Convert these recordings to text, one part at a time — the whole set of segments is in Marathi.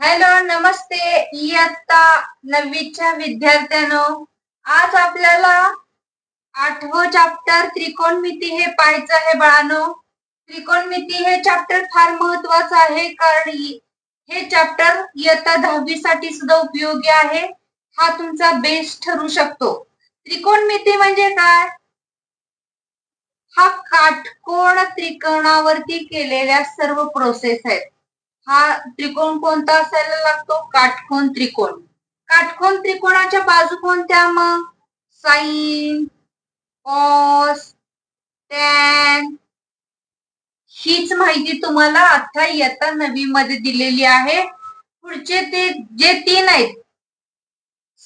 हॅलो, नमस्ते. इयत्ता 9वीच्या विद्यार्थ्यांनो, आज आपल्याला 8वं चॅप्टर त्रिकोणमिती हे पाहायचं आहे. बाळांनो, त्रिकोणमिती हे चॅप्टर फार महत्वाचं आहे, कारण हे चॅप्टर इयत्ता 10वी साठी सुद्धा उपयोगी आहे. हा तुमचा बेस ठरू शकतो. त्रिकोणमिती म्हणजे काय? हा काटकोन त्रिकोणावरती केलेल्या सर्व प्रोसेस आहेत. हा त्रिकोण कोणता असायला लागतो? काटकोन त्रिकोण. काटकोन त्रिकोणाच्या बाजू कोणत्या? मग साइन, कॉस, टॅन. हीच माहिती तुम्हाला आता इयत्ता 9वी मध्ये दिलेली आहे. पुढचे ते जे 3 आहेत,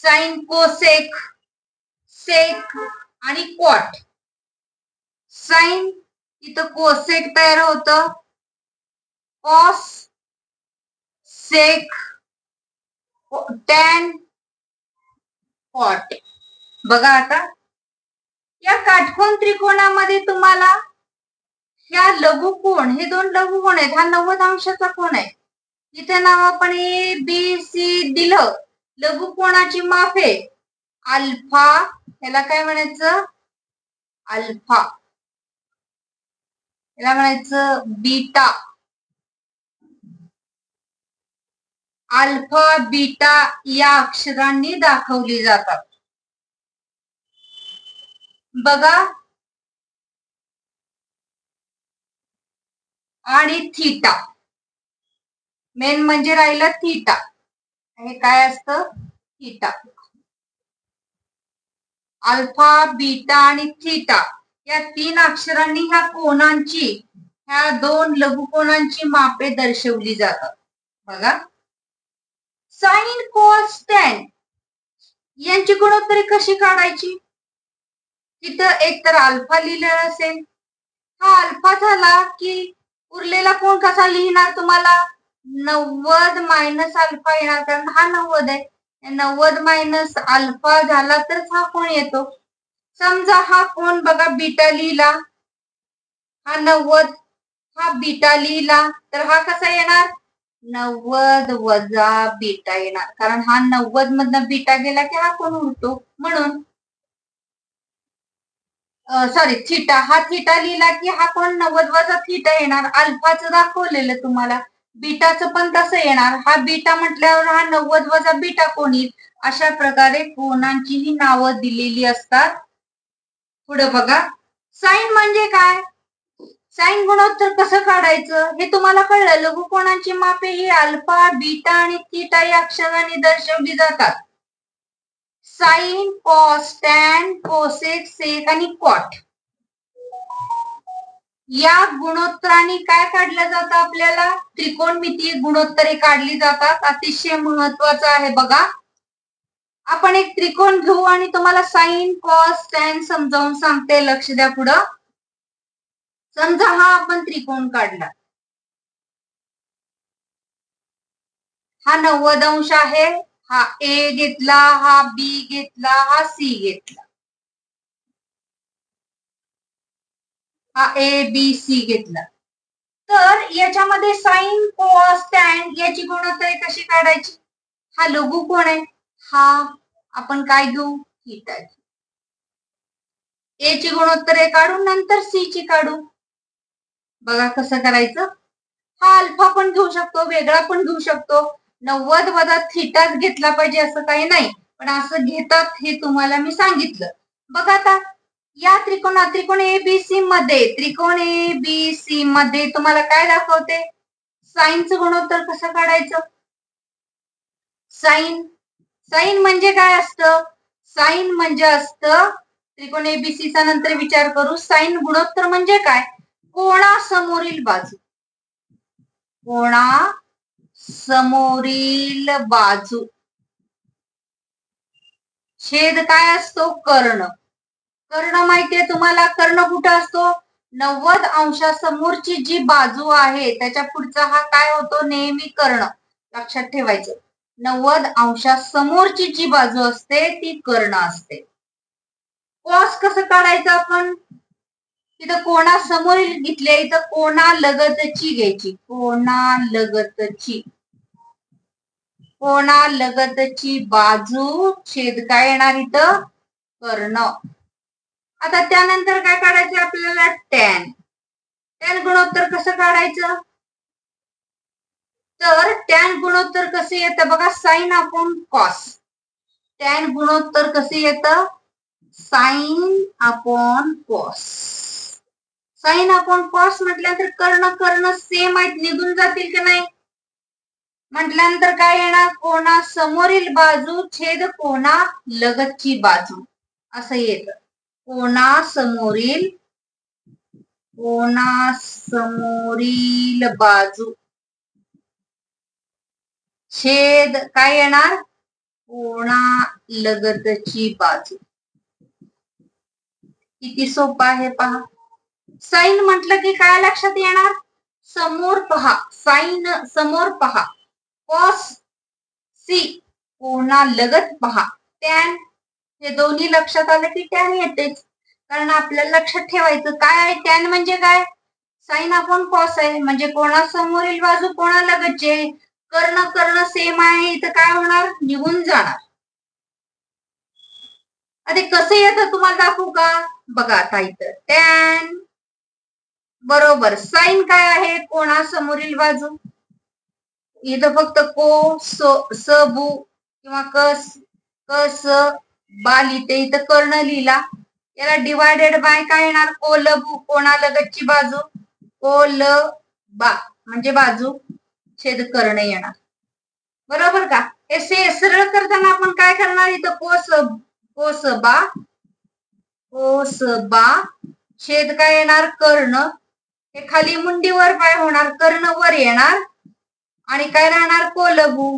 साइन, कोसेक, सेक आणि कॉट. साइन इथं कोसेक तयार होतं, कॉस, सेक, टॅन, कॉट. बघा आता या काटकोन त्रिकोणामध्ये तुम्हाला ह्या लघुकोन, हे 2 लघुकोन आहेत. हा 90 अंशाचा कोन आहे. इथे नाव आपण ए बी सी दिलं. लघुकोणाची मापे अल्फा, याला काय म्हणायचं? अल्फा. याला म्हणायचं बीटा. अल्फा, बीटा या अक्षरांनी दाखवली जातात. बघा, आणि थीटा. मेन म्हणजे राहिलं थीटा. हे काय असतं? थीटा. अल्फा, बीटा आणि थीटा या 3 अक्षरांनी ह्या कोनांची, ह्या 2 लघुकोनांची मापे दर्शवली जातात. बघा, साइन, कॉस, टॅन यांची गुणोत्तरे कशी काढायची? तिथं एक तर अल्फा लिहिलेला असेल. हा अल्फा झाला की उरलेला कोण कसा लिहिणार? तुम्हाला 90 मायनस अल्फा येणार, कारण हा 90 आहे. 90 मायनस अल्फा झाला तर हा कोण येतो? समजा हा कोण बघा बीटा लिहिला, हा 90, हा बीटा लिहिला, तर हा कसा येणार? 90 वजा बीटा येणार, कारण हा 90 मधनं बीटा गेला की हा कोण उरतो, म्हणून सॉरी थीटा. हा थीटा लिहिला की हा कोण 90 वजा थीटा येणार. अल्फाचं दाखवलेलं तुम्हाला. बीटाचं पण तसं येणार. हा बीटा म्हटल्यावर हा 90 वजा बीटा कोण येईल. अशा प्रकारे कोणांची ही नावं दिलेली असतात. पुढे बघा, साइन म्हणजे काय? साइन गुणोत्तर कसं काढायचं हे तुम्हाला कळलं. लघुकोनांची मापे ही अल्फा, बीटा आणि थीटा या अक्षरांनी दर्शवली जातात. साइन, कॉस, टॅन, कोसेक, सेक आणि कॉट या गुणोत्तरांनी काय काढलं जातं? आपल्याला त्रिकोणमितीय गुणोत्तरे काढली जातात. अतिशय महत्वाचं आहे. बघा, आपण एक त्रिकोण घेऊ आणि तुम्हाला साइन, कॉस, टॅन समजावून सांगते. लक्ष द्या. पुढं समजा हा आपण त्रिकोण काढला. हा 90 अंश आहे. हा ए घेतला, हा बी घेतला, हा सी घेतला, हा ए बी सी घेतला. तर याच्यामध्ये साइन, कॉस, टॅन याची गुणोत्तरे कशी काढायची? हा लघुकोन आहे, हा आपण काय घेऊ? थीटा. ए ची गुणोत्तरे काढून नंतर सी ची काढू. बघा कसं करायचं. हा अल्फा पण घेऊ शकतो, वेगळा पण घेऊ शकतो. 90 वजा थीटाच घेतला पाहिजे असं काही नाही, पण असं घेतात हे तुम्हाला मी सांगितलं. बघा आता या त्रिकोण एबीसी मध्ये, त्रिकोण एबीसी मध्ये तुम्हाला काय दाखवते? साइनचं गुणोत्तर कसं काढायचं? साइन, साइन म्हणजे काय असतं? साइन म्हणजे असतं, त्रिकोण एबीसी चा नंतर विचार करू. साइन गुणोत्तर म्हणजे काय? कोणासमोरील बाजू. कोणा समोरील बाजू. छेद काय असतो? कर्ण. कर्ण माहितीये तुम्हाला. कर्ण कुठं असतो? 90 अंशासमोरची जी बाजू आहे त्याच्या पुढचा हा काय होतो? नेहमी कर्ण. लक्षात ठेवायचं. 90 अंशासमोरची जी बाजू असते ती कर्ण असते. कॉस कसं काढायचं आपण? इथं कोणासमोरील घेतले, इथं कोणालगतची घ्यायची. कोणालगतची. कोणालगतची बाजू छेद काय येणार इथं कर्ण. आता त्यानंतर काय काढायचं आपल्याला टॅन. टॅन गुणोत्तर कसं काढायचं तर टॅन गुणोत्तर कसे येतं बघा साइन अपॉन कॉस. टॅन गुणोत्तर कसे येतं sine upon cos. Sine upon cos म्हटल्यानंतर कर्ण कर्ण सेम आहेत निघून जातील की नाही म्हटल्यानंतर काय येणार कोणा समोरील बाजू छेद कोणा लगतची बाजू असं येतं. कोणासमोरील बाजू छेद काय येणार कोणालगतची बाजू. किती सोपं आहे पहा. साइन म्हटलं की काय लक्षात येणार समोर पहा. साइन समोर पहा. कॉस सी कोणालगत पहा. टॅन हे दोन्ही लक्षात आलं की टॅन येतेच कारण आपल्याला लक्षात ठेवायचं काय आहे टॅन म्हणजे काय साइन अपॉन कॉस आहे म्हणजे कोणासमोरील बाजू कोणालगतची आहे. कर्ण कर्ण सेम आहे इथं काय होणार निघून जाणार. आता कसं येतं तुम्हाला दाखवू का बघा आता इथं टॅन बरोबर साइन काय आहे कोणासमोरील बाजू. इथं फक्त को स बू किंवा कस बा लिहिते इथं कर्ण लिहिला. याला डिवायडेड बाय काय येणार कोलबू कोणालगतची बाजू कोल बा म्हणजे बाजू छेद कर्ण येणार. बरोबर का. हे सरळ करताना आपण काय करणार इथं कोस बा छेद काय येणार कर्ण. हे खाली मुंडीवर काय होणार कर्ण वर येणार आणि काय राहणार कोलबू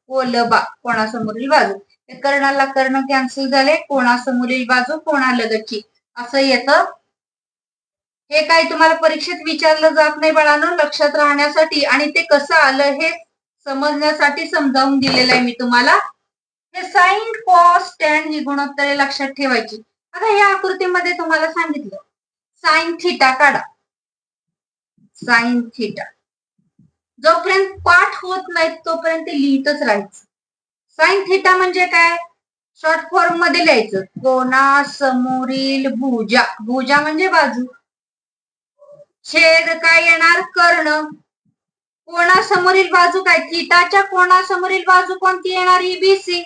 कोलबा कोणासमोरील बाजू. कर्णाला कर्ण कॅन्सल झाले कोणासमोरील बाजू कोणालगतची असं येतं. हे काय तुम्हाला परीक्षेत विचारलं जात नाही बाळांनो लक्षात राहण्यासाठी आणि ते कसं आलं हे समजण्यासाठी समजावून दिलेलं आहे मी तुम्हाला. हे साइन कॉस टॅन ही गुणोत्तरे लक्षात ठेवायची. आता या आकृतीमध्ये तुम्हाला सांगितलं साइन थिटा काढा. साइन थिटा जोपर्यंत पाठ होत नाही तोपर्यंत लिहितच राहायचं. साइन थिटा म्हणजे काय शॉर्ट फॉर्म मध्ये लिहायचं कोणासमोरील भुजा. भुजा म्हणजे बाजू छेद काय येणार कर्ण. कोणासमोरील बाजू काय थिटाच्या कोणासमोरील बाजू कोणती येणार ईबीसी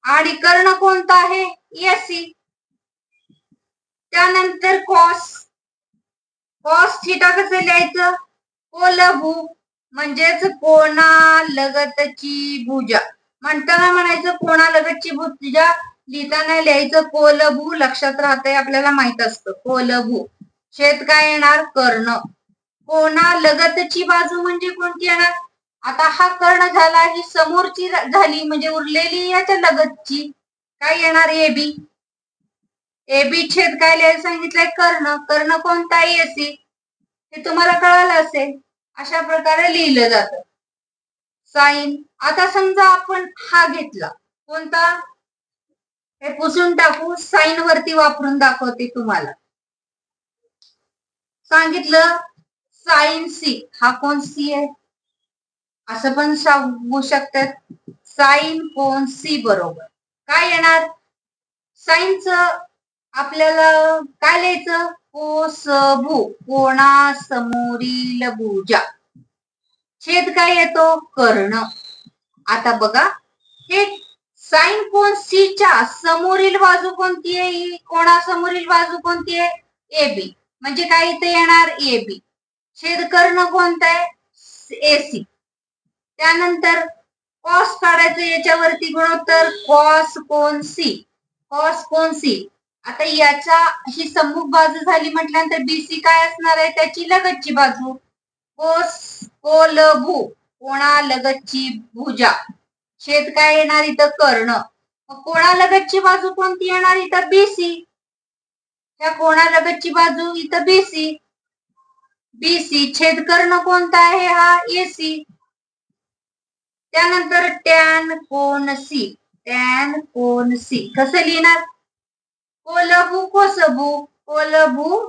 आणि कर्ण कोणता आहे एसी. त्यानंतर कॉस थिटा कसं लिहायचं कोलभू म्हणजेच कोणालगतची भुजा. म्हणताना म्हणायचं कोणालगतची भुजा लिहिताना लिहायचं कोलभू. लक्षात राहतंय आपल्याला माहित असतं कोलभू छेद काय येणार कर्ण. कोणालगतची बाजू म्हणजे कोणती येणार आता हा कर्ण झाला ही समोरची झाली म्हणजे उरलेली याच्या लगतची काय येणार एबी. एबी छेद काय लिहायला सांगितलंय कर्ण. कर्ण कोणता एसी हे तुम्हाला कळालं असेल. अशा प्रकारे लिहिलं जातं साइन. आता समजा आपण हा घेतला कोणता हे पुसून टाकू साइन वरती वापरून दाखवते तुम्हाला. सांगितलं साइन सी हा कोण सी आहे असं पण सांगू शकतात. साइन कोण सी बरोबर काय येणार साइनचं आपल्याला काय लिहायचं कोसभू कोणासमोरील भुजा छेद काय येतो कर्ण. आता बघा हे साइन कोण सी च्या समोरील बाजू कोणती आहे कोणासमोरील बाजू कोणती आहे एबी म्हणजे काय इथे येणार एबी छेद कर्ण कोणता आहे एसी. त्यानंतर कॉस काढायचं याच्यावरती गुणोत्तर कॉस कोण सी. कॉस कोण सी आता याच्या ही सम्मुख बाजू झाली म्हटल्यानंतर बीसी काय असणार आहे त्याची लगतची बाजू कोलभू कोणालगतची भुजा छेद काय येणार इथं कर्ण. कोणालगतची बाजू कोणती येणार इथं बीसी. त्या कोणालगतची बाजू इथं बीसी. बीसी छेद कर्ण कोणता आहे हा एसी. त्यानंतर टॅन कोण सी. टॅन कोण सी कसं लिहिणार कोलभू कोसभू कोसभू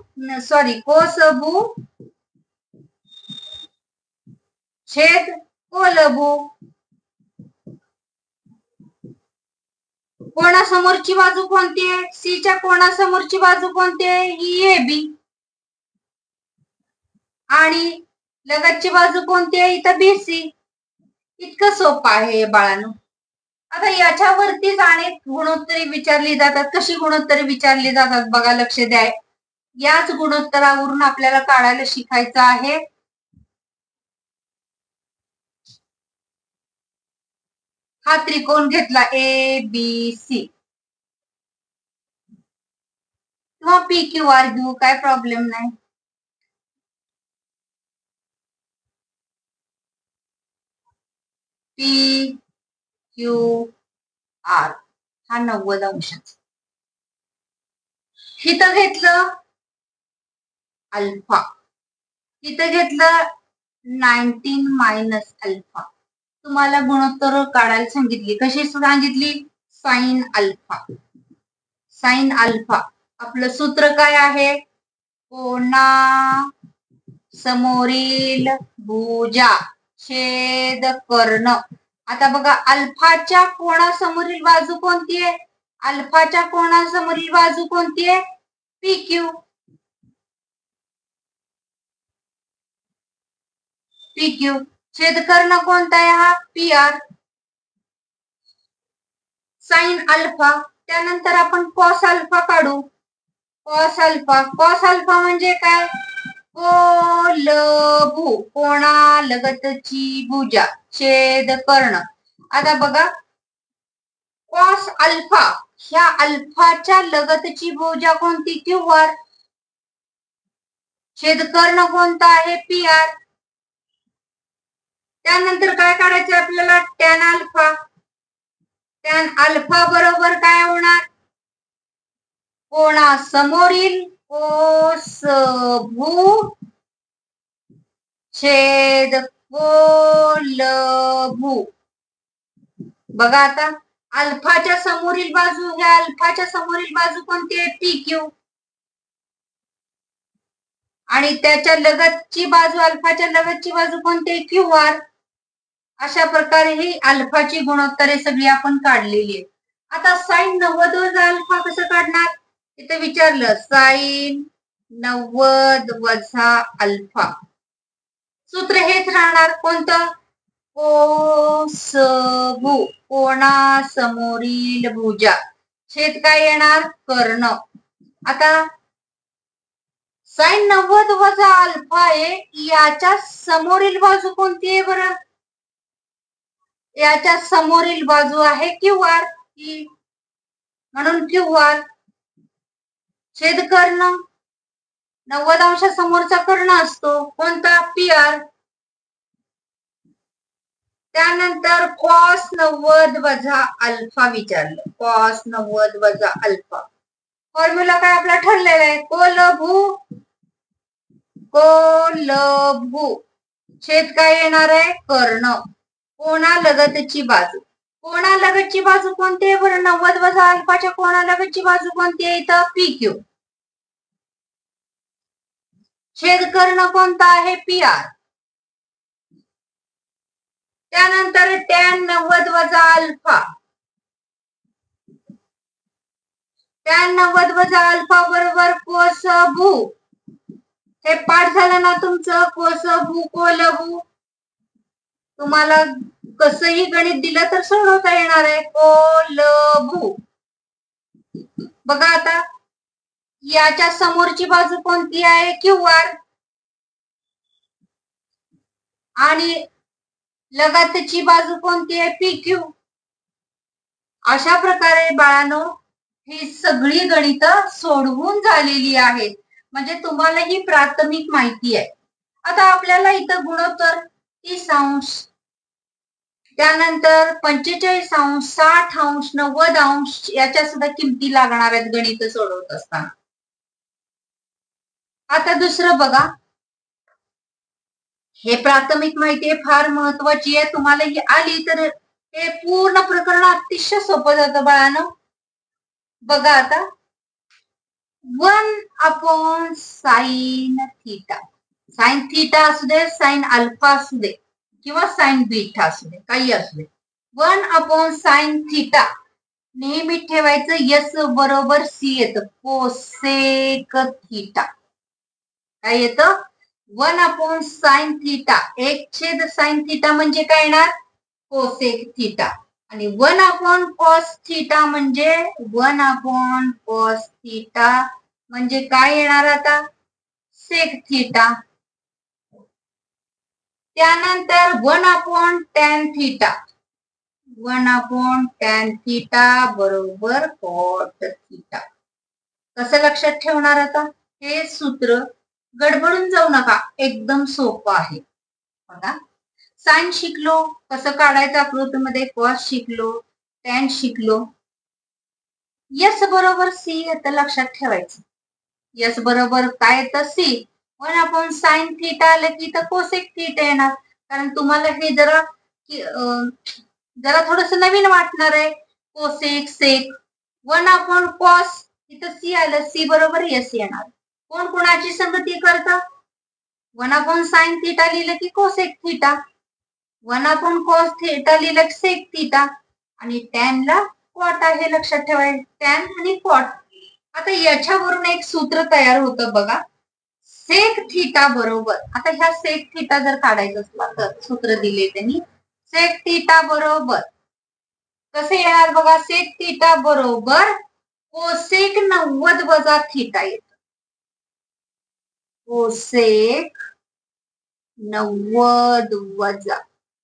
छेद कोलभू. कोणासमोरची बाजू कोणती आहे? सीच्या कोणासमोरची बाजू कोणती आहे? ही ए बी. आणि लगतची बाजू कोणती आहे? इथं बी सी. इतकं सोपं आहे बाळांनो. आता याच्यावरतीच अनेक गुणोत्तरे विचारली जातात. कशी गुणोत्तरे विचारली जातात बघा, लक्ष द्या. याच गुणोत्तरावरून आपल्याला काढायला शिकायचं आहे. हा त्रिकोण घेतला ए बी सी किंवा पी क्यू आर घेऊ, काय प्रॉब्लेम नाही. पी क्यू आर हा 90 अंशाचा. इथं घेतलं अल्फा, इथं घेतलं 19 मायनस अल्फा. तुम्हाला गुणोत्तर काढायला सांगितली. कशी सांगितली? Sine alpha. साइन अल्फा आपलं सूत्र काय आहे? कोणा समोरील भुजा छेद कर्ण. आता बघा, अल्फाच्या कोणासमोरील बाजू कोणती आहे? अल्फाच्या कोणासमोरील बाजू कोणती आहे? P Q. P Q. छेद कर्ण कोणता आहे? हा पी आर. Sine alpha. त्यानंतर आपण कॉस अल्फा काढू. Cos alpha. कॉस अल्फा म्हणजे काय? कोलभू कोणालगतची भुजा छेद कर्ण. आता बघा, कॉस अल्फा ह्या अल्फाच्या लगतची भुजा कोणती? Q R. छेद कर्ण कोणता आहे? P R. त्यानंतर काय काढायचं आपल्याला? Tan alpha. टॅन अल्फा बरोबर काय होणार? कोणासमोरील कोसभू छेद कोलभू. बघा आता, अल्फाच्या समोरील बाजू, ह्या अल्फाच्या समोरील बाजू कोणती आहे? P Q. आणि त्याच्या लगतची बाजू, अल्फाच्या लगतची बाजू कोणती आहे? Q R. अशा प्रकारे ही अल्फाची गुणोत्तरे सगळी आपण काढलेली आहे. आता साइन 90 वजा अल्फा कसं काढणार? इथे विचारलं. साइन 90 वजा अल्फा. सूत्र हेच राहणार. कोणतं? कोसभू कोणासमोरील भुजा छेद काय येणार? कर्ण. आता साइन 90 वजा अल्फा आहे, याच्या समोरील बाजू कोणती आहे बरं? याच्या समोरील बाजू आहे क्यू आर. म्हणून क्यू आर. छेद कर्ण 90 अंशा समोरचा कर्ण असतो कोणता? P R. त्यानंतर कॉस 90 वजा अल्फा विचारलं. कॉस 90 वजा अल्फा. फॉर्म्युला काय आपला ठरलेला आहे? कोलभू कोलभू छेद काय येणार आहे? कर्ण. कोणालगतची बाजू. कोणालगतची बाजू कोणती आहे बरं? 90 वजा अल्फाच्या कोणालगतची बाजू कोणती आहे? इथं पी क्यू. छेद कर्ण कोणता आहे? P R. त्यानंतर टॅन 90 वजा अल्फा. टॅन 90 वजा अल्फा बरोबर कोसभू. हे पाठ झालं ना तुमचं? कोसभू कोलभू. तुम्हाला कसंही गणित दिलं तर सोडवता येणार आहे. कोलभू. बघा आता, याच्या समोरची बाजू कोणती आहे? Q R. आणि लगतची बाजू कोणती आहे? P Q. अशा प्रकारे बाळांनो ही सगळी गणित सोडवून झालेली आहेत. म्हणजे तुम्हाला ही प्राथमिक माहिती आहे. आता आपल्याला इथं गुणोत्तर 30 अंश, त्यानंतर 45 अंश, 60 अंश, 90 अंश याच्या सुद्धा किमती लागणार आहेत गणित सोडवत असताना. आता दुसरं बघा, हे प्राथमिक माहिती फार महत्वाची आहे. तुम्हाला ही आली तर हे पूर्ण प्रकरण अतिशय सोपं जातं बाळांनो. बघा आता, 1/sin थीटा. साइन थीटा असू दे, साइन अल्फा असू दे, किंवा साइन बीटा असू दे, काही असू दे. 1/sin θ नेहमी ठेवायचं. यस बरोबर सी येतं, कोसेक थीटा. काय येतं? 1/sin θ. 1/sin θ म्हणजे काय येणार? Cosec theta. आणि 1/cos θ म्हणजे 1/cos θ म्हणजे काय येणार आता? Sec theta. त्यानंतर 1/tan θ. 1/tan θ बरोबर cot θ. कसं लक्षात ठेवणार आता? हे सूत्र गडबडून जाऊ नका, एकदम सोपं आहे. बघा, साइन शिकलो, कसं काढायचं आकृतीमध्ये, कॉस शिकलो, टॅन शिकलो. यस बरोबर सी येतं, लक्षात ठेवायचं. यस बरोबर काय येतं? सी. 1/sin θ आलं की इथं कोसेक थीटा येणार. कारण तुम्हाला हे जरा थोडस नवीन वाटणार आहे. कोसेक सेक 1/cos इथं सी आलं, सी बरोबर यस येणार. कोण कोणाची संगती करतं? 1/sin θ लिहिलं की कोसेक थीटा, 1/cos θ लिहिलं की सेक थीटा, आणि टॅनला कॉट आहे, लक्षात ठेवायचं. टॅन आणि कॉट. आता याच्यावरून एक सूत्र तयार होतं बघा, सेक थीटा बरोबर. आता ह्या सेक थीटा जर काढायचं असला तर सूत्र दिले त्यांनी. सेक थीटा बरोबर कसं येणार बघा? सेक थीटा बरोबर कोसेक 90 वजा थीटा येतं. कोसेक 90 वजा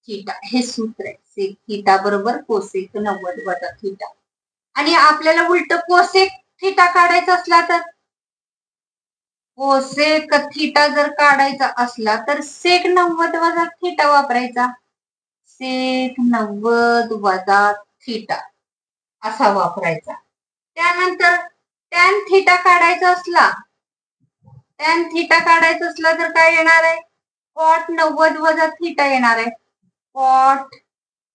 थीटा हे सूत्र आहे. सेक थीटा बरोबर कोसेक 90 वजा थीटा. आणि आपल्याला उलट कोसेक थीटा काढायचा असला तर, कोसेक थीटा जर काढायचा असला तर सेक 90 वजा थीटा वापरायचा. सेक 90 वजा थीटा असा वापरायचा. त्यानंतर टॅन थीटा काढायचा असला, टॅन थीटा काढायचा असला तर काय येणार आहे? कॉट 90 वजा थीटा येणार आहे. कॉट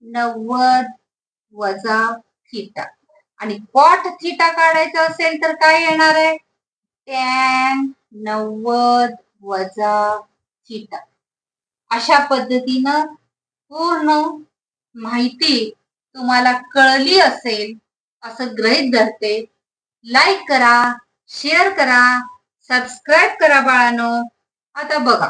90 वजा थीटा. आणि कॉट थीटा काढायचा असेल तर काय येणार आहे? टॅन 90 वजा थीटा. अशा पद्धतीनं पूर्ण माहिती तुम्हाला कळली असेल असं गृहीत धरते. लाईक करा, शेअर करा, सबस्क्राईब करा बाळांनो. आता बघा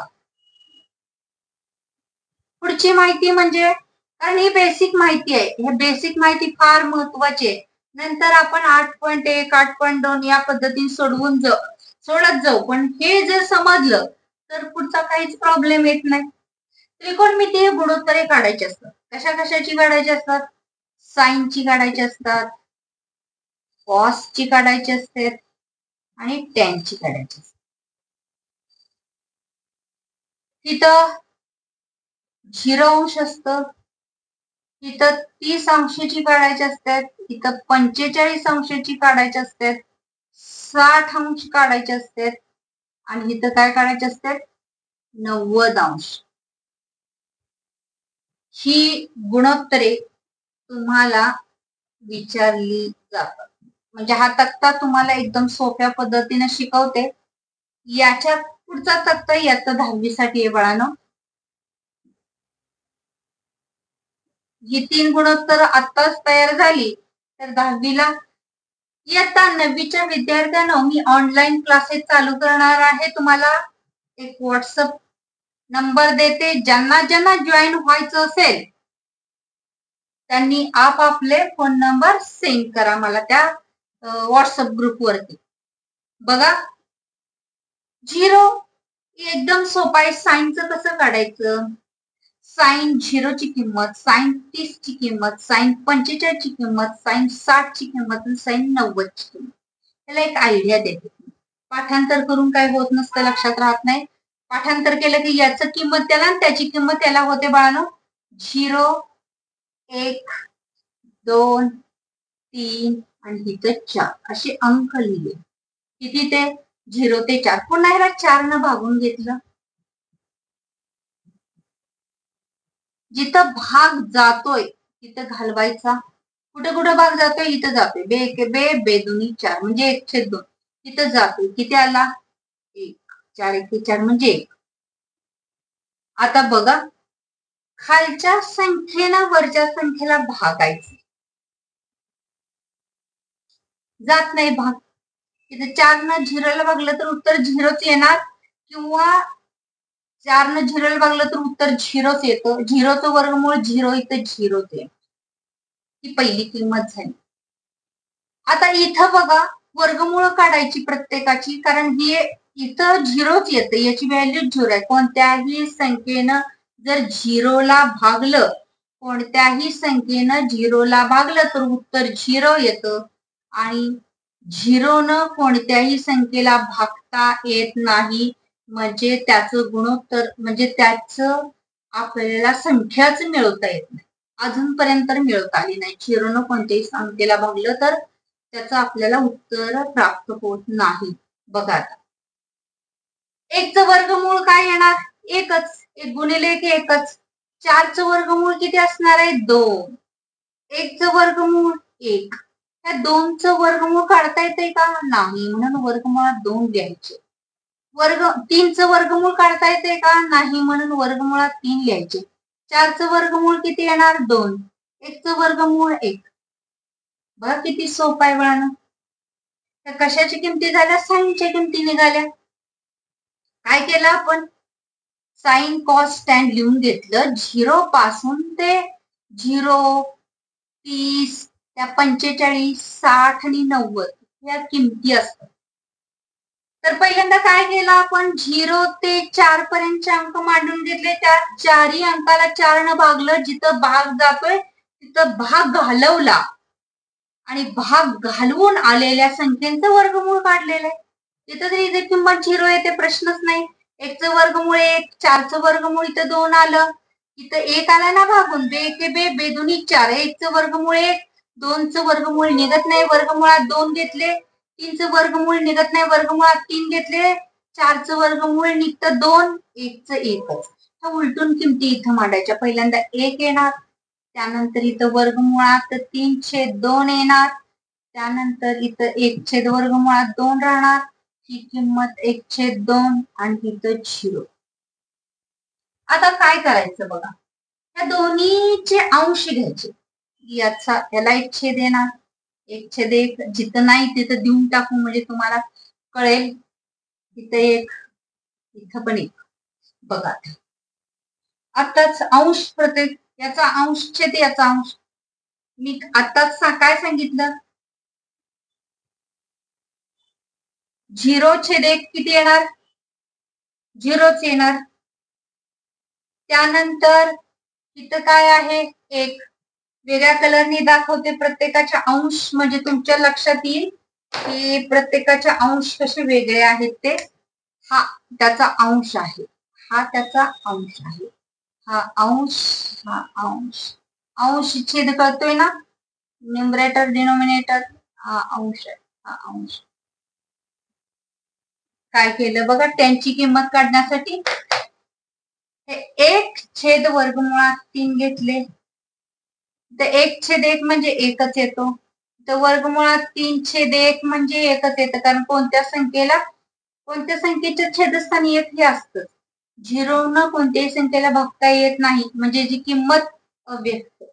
पुढची माहिती, म्हणजे कारण ही बेसिक माहिती आहे, ही बेसिक माहिती फार महत्वाची आहे. नंतर आपण 8.1 8.2 या पद्धतीने सोडत जाऊ. पण हे जर समजलं तर पुढचा काहीच प्रॉब्लेम येत नाही. त्रिकोणमितीय गुणोत्तरे काढायची असतात. कशा कशाची काढायची असतात? साईनची काढायची असतात, कॉसची काढायची असते, आणि टॅनची काढायची असते. तिथं 0 अंश असतं, इथं 30 अंशाची काढायची असतात, इथं 45 अंशाची काढायची असतात, 60 अंश काढायचे असतात, आणि इथं काय काढायचे असतात? 90 अंश. ही गुणोत्तरे तुम्हाला विचारली जातात. म्हणजे हा तक्ता तुम्हाला एकदम सोप्या पद्धतीने शिकवते. याच्या पुढचा तक्ता इयत्ता 10वी साठी आहे बाळांनो. ही 3 गुणोत्तर आत्ताच तयार झाली तर 10वीला, इयत्ता 9वीच्या विद्यार्थ्यांनो मी ऑनलाईन क्लासेस चालू करणार आहे. तुम्हाला एक व्हॉट्सअप नंबर देते. ज्यांना ज्यांना जॉईन व्हायचं असेल त्यांनी आपापले फोन नंबर सेंड करा मला त्या व्हॉट्सअप ग्रुप वरती. बघा 0 एकदम सोपं आहे. साईनचं कसं काढायचं? साइन 0 ची किंमत, साइन 30 ची किंमत, साइन 45 ची किंमत, साइन 60 ची किंमत आणि साइन 90 ची किंमत. त्याला एक आयडिया देते. पाठांतर करून काय होत नसतं, लक्षात राहत नाही. पाठांतर केलं की याचं किंमत त्याला आणि त्याची किंमत त्याला होते बाळांनो. 0 1 2 3 आणि इथं 4 असे अंक लिहिले. किती ते? 0 ते 4. पुन्हा ह्याला 4 न भागून घेतलं. जिथं भाग जातोय तिथं घालवायचा. कुठे कुठे भाग जातोय? इथं जातोय. बे एक बे, बे दोन्ही 4 म्हणजे 1/2. तिथं जातोय. किती आला? 1. 4 1 4 म्हणजे 1. आता बघा खालच्या संख्येनं वरच्या संख्येला भागायचं. जात नाही भाग. इथे 4 झिरोला भागलं तर उत्तर 0च येणार, किंवा 4 झिरोला भागलं तर उत्तर 0च येतं. 0चं वर्गमूळ 0, इथं 0च येतं. ही पहिली किंमत झाली. आता इथं बघा वर्गमूळ काढायची प्रत्येकाची, कारण हे इथं 0च येतं, याची व्हॅल्यू 0 आहे. कोणत्याही संख्येनं जर 0ला भागलं, कोणत्याही संख्येनं 0ला भागलं तर उत्तर 0 येतं, आणि 0नं कोणत्याही संख्येला भागता येत नाही, म्हणजे त्याचं गुणोत्तर, म्हणजे त्याचं आपल्याला संख्याच मिळवता येत नाही. अजूनपर्यंत मिळवता आली नाही. 0नं कोणत्याही संख्येला भागलं तर त्याचं आपल्याला उत्तर प्राप्त होत नाही. बघा आता 1चं वर्गमूळ काय येणार? 1च. 1 गुणिले 1 एकच. 4चं वर्गमूळ किती असणार आहे? 2. 1चं वर्गमूळ 1. त्या 2चं वर्गमूळ काढता येते का? नाही, म्हणून वर्गमुळात 2 लिहायचे. 3चं वर्गमूळ काढता येते का? नाही, म्हणून वर्गमुळात 3 लिहायचे. 4चं वर्गमूळ किती येणार? 2. 1चं वर्गमूळ 1. बघा किती सोपं आहे बाळांनो. तर कशाची किमती झाल्या? साईनच्या किमती निघाल्या. काय केलं आपण? साइन कॉस टॅन लिहून घेतलं. 0 पासून ते 0, 30, त्या 45, 60 आणि 90 या किमती असतात. तर पहिल्यांदा काय केलं आपण? 0 ते 4 पर्यंतचे अंक मांडून घेतले. त्या 4ही अंकाला 4नं भागलं. जिथं भाग जातोय तिथं भाग घालवला, आणि भाग घालवून आलेल्या संख्येचं वर्गमूळ काढलेलं आहे. तिथं तरी इथे किंमत 0 येते, प्रश्नच नाही. 1चं वर्गमूळ 1, 4चं वर्गमूळ इथं 2 आलं, इथं 1 आला ना भागून. बे एके बे, बे दोन्ही 4. 1चं वर्गमूळ 1, 2चं वर्गमूळ निघत नाही, वर्गमुळात 2 घेतले. 3चं वर्गमूळ निघत नाही, वर्गमुळात 3 घेतले. 4चं वर्गमूळ निघतं 2, 1चं 1च. उलटून किमती इथं मांडायच्या. पहिल्यांदा 1 येणार, त्यानंतर इथं वर्गमुळात 3/2 येणार, त्यानंतर इथं 1 वर्गमुळात 2 राहणार, ही किंमत 1/2 आणि इथं 0. आता काय करायचं बघा, या दोन्हीचे अंश घ्यायचे. याला 1 येणार, 1/1. जिथं नाही तिथं देऊन टाकू, म्हणजे तुम्हाला कळेल. इथं 1, इथं पण 1. बघा आताच अंश प्रत्येक, याचा अंश छेद याचा अंश. मी आताच काय सांगितलं? 0/1 किती येणार? 0च येणार. त्यानंतर इथं काय आहे? 1. वेगळ्या कलरने दाखवते प्रत्येकाचे अंश, म्हणजे तुमच्या लक्षात येईल की प्रत्येकाचे अंश कसे वेगळे आहेत ते. हा त्याचा अंश आहे, हा त्याचा अंश आहे, हा अंश, हा अंश. अंश छेद कळतोय ना? न्यूमरेटर डिनोमिनेटर, हा अंश आहे, हा अंश. काय केलं बघा, त्यांची किंमत काढण्यासाठी 1 वर्गमुळात 3 घेतले. तर 1/1 म्हणजे 1च येतो. तर वर्गमुळात 3/1 म्हणजे 1च येतं, कारण कोणत्या संख्येच्या छेदस्थानी 1 हे असतं. 0नं कोणत्याही संख्येला भागता येत नाही, म्हणजे जी किंमत अव्यक्त,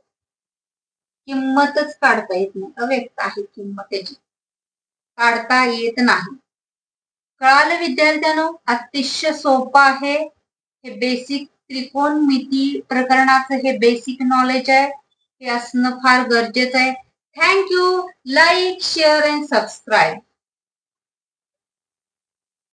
किंमतच काढता येत नाही, अव्यक्त आहे किंमत, त्याची काढता येत नाही. कळालं विद्यार्थ्यांनो? अतिशय सोपं आहे. हे बेसिक त्रिकोणमिती प्रकरणाचं हे बेसिक नॉलेज आहे, हे असणं फार गरजेचं आहे. Thank you. Like, share and subscribe.